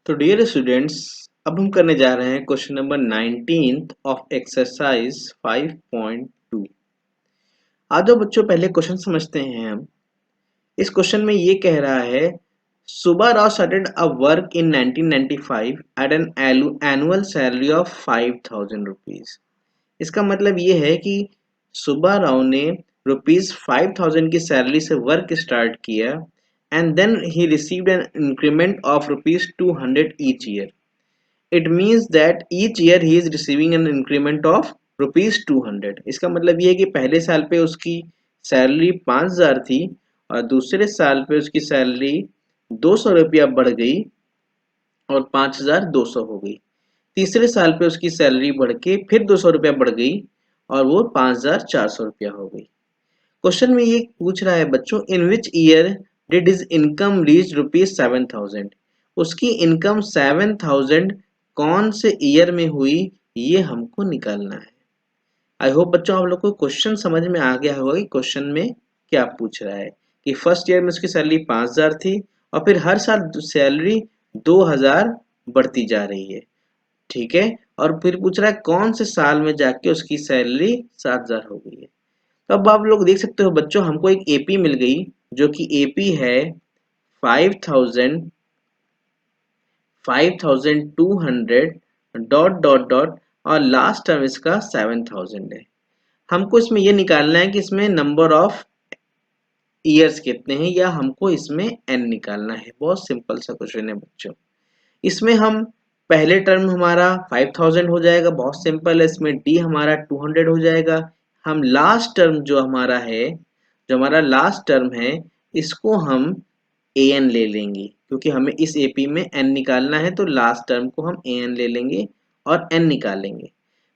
तो dear students, अब हम करने जा रहे हैं क्वेश्चन नंबर 19 ऑफ एक्सरसाइज 5.2। आ जाओ बच्चों, पहले क्वेश्चन समझते हैं हम। इस क्वेश्चन में ये कह रहा है, Subba Rao started a work in 1995 at an annual salary of 5000 rupees. इसका मतलब ये है कि सुब्बा राव ने ₹5000 की सैलरी से वर्क स्टार्ट किया and then he received an increment of ₹200 each year. It means that each year he is receiving an increment of ₹200। इसका मतलब ये है कि पहले साल पे उसकी सैलरी 5000 थी और दूसरे साल पे उसकी सैलरी 200 रुपया बढ़ गई और 5200 हो गई। तीसरे साल पे उसकी सैलरी बढ़ के फिर 200 रुपया बढ़ गई और वो 5400 रुपया हो गई। क्वेश्चन में ये पूछ रहा है बच्चों, in which year did his income reach ₹7000। उसकी इनकम 7000 कौन से ईयर में हुई, ये हमको निकालना है। आई होप बच्चों आप लोग को क्वेश्चन समझ में आ गया होगा कि क्वेश्चन में क्या पूछ रहा है। कि फर्स्ट ईयर में उसकी सैलरी 5000 थी और फिर हर साल सैलरी 2000 बढ़ती जा रही है, ठीक है। और फिर पूछ रहा है कौन से साल में जाके उसकी सैलरी 7000 हो गई है। तो अब आप लोग देख सकते हो बच्चों, हमको एक एपी मिल गई जो कि एपी है 5000 5200 डॉट डॉट डॉट और लास्ट टर्म इसका 7000 है। हमको इसमें ये निकालना है कि इसमें नंबर ऑफ ईयर्स कितने हैं, या हमको इसमें एन निकालना है। बहुत सिंपल सा क्वेश्चन है बच्चों। इसमें हम पहले टर्म हमारा 5000 हो जाएगा, बहुत सिंपल है। इसमें डी हमारा 200 हो जाएगा। हम लास्ट टर्म जो हमारा है, जो हमारा लास्ट टर्म है, इसको हम ए एन ले लेंगे क्योंकि हमें इस एपी में एन निकालना है। तो लास्ट टर्म को हम ए एन ले लेंगे और एन निकालेंगे।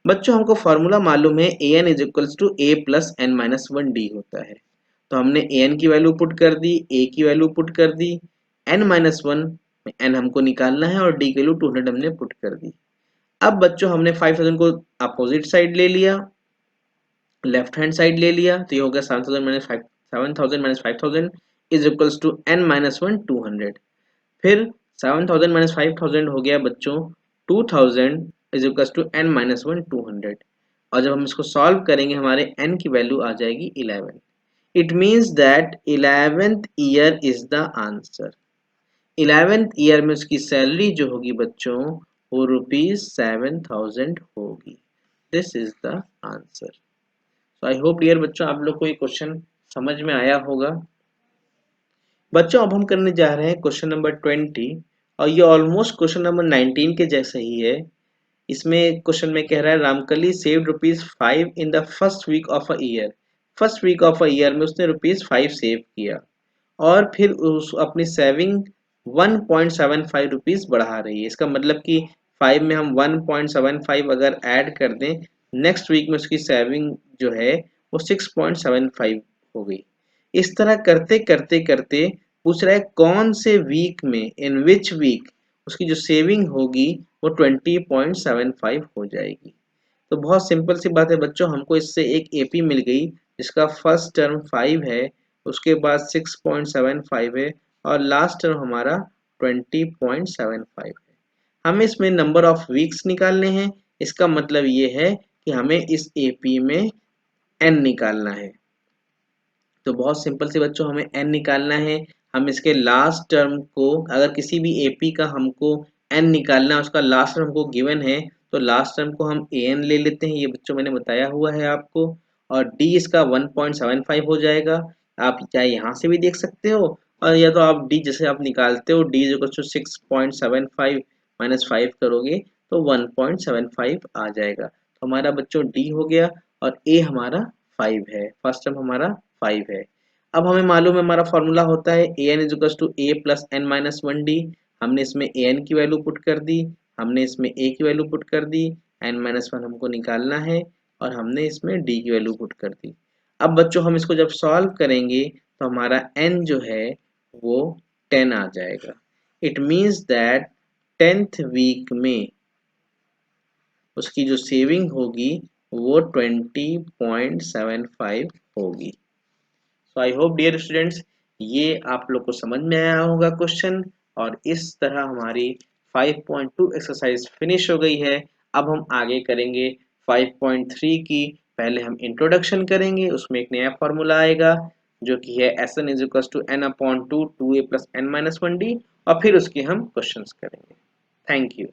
बच्चों हमको फॉर्मूला मालूम है, A N is equals to A plus N minus one D होता है। तो हमने ए एन की वैल्यू पुट कर दी, ए की वैल्यू पुट कर दी, एन माइनस वन में एन हमको निकालना है और डी की वैल्यू 200 हमने पुट कर दी। अब बच्चों हमने 5000 को अपोजिट साइड ले लिया, लेफ्ट हैंड साइड ले लिया, तो ये हो गया 7000 minus 5000 is equals to n minus one 200। फिर 7000 माइनस 5000 हो गया बच्चों 2000 is equals to n minus one 200। और जब हम इसको सॉल्व करेंगे हमारे एन की वैल्यू आ जाएगी 11। It means that 11th year is the answer. 11th year में उसकी सैलरी जो होगी बच्चों वो ₹7000 होगी। This is the answer. So I hope dear बच्चों आप लोग को ये क्वेश्चन समझ में आया होगा। बच्चों अब हम करने जा रहे हैं क्वेश्चन नंबर 20 और ये ऑलमोस्ट क्वेश्चन नंबर 19 के जैसा ही है। इसमें क्वेश्चन में कह रहा है, Ramkali saved ₹5 in the first week of a year. First week of a year में उसने ₹5 सेव किया और फिर उस अपनी सेविंग 1.75 रुपीज बढ़ा रही है। इसका मतलब कि 5 में हम 1.75 अगर ऐड कर दें, नेक्स्ट वीक में उसकी सेविंग जो है वो 6.75 हो गई। इस तरह करते करते करते पूछ रहा है कौन से वीक में, इन विच वीक उसकी जो सेविंग होगी वो 20.75 हो जाएगी। तो बहुत सिंपल सी बात है बच्चों, हमको इससे एक एपी मिल गई जिसका फर्स्ट टर्म 5 है, उसके बाद 6.75 है और लास्ट टर्म हमारा 20.75 है। हमें इसमें नंबर ऑफ वीक्स निकालने हैं। इसका मतलब ये है कि हमें इस एपी में एन निकालना है। तो बहुत सिंपल से बच्चों हमें एन निकालना है। हम इसके लास्ट टर्म को, अगर किसी भी एपी का हमको एन निकालना है, उसका लास्ट टर्म हमको गिवन है, तो लास्ट टर्म को हम ए एन ले लेते हैं। ये बच्चों मैंने बताया हुआ है आपको। और डी इसका 1.75 हो जाएगा। आप चाहे यहाँ से भी देख सकते हो और या तो आप डी जैसे आप निकालते हो, डी इज 6.75 माइनस 5 करोगे तो 1.75 आ जाएगा। तो हमारा बच्चों डी हो गया और ए हमारा 5 है, फर्स्ट टर्म हमारा 5 है। अब हमें मालूम है हमारा फॉर्मूला होता है A N is equal to A plus N minus one D. हमने इसमें ए एन की वैल्यू पुट कर दी, हमने इसमें ए की वैल्यू पुट कर दी, एन माइनस वन हमको निकालना है और हमने इसमें डी की वैल्यू पुट कर दी। अब बच्चों हम इसको जब सॉल्व करेंगे तो हमारा एन जो है वो 10 आ जाएगा। It means that 10th week में उसकी जो सेविंग होगी वो 20.75 होगी। सो आई होप डियर स्टूडेंट्स ये आप लोग को समझ में आया होगा क्वेश्चन। और इस तरह हमारी 5.2 एक्सरसाइज फिनिश हो गई है। अब हम आगे करेंगे 5.3 की। पहले हम इंट्रोडक्शन करेंगे, उसमें एक नया फॉर्मूला आएगा जो कि है Sn is equal to n upon 2 2a plus n minus 1d, और फिर उसके हम क्वेश्चंस करेंगे। Thank you.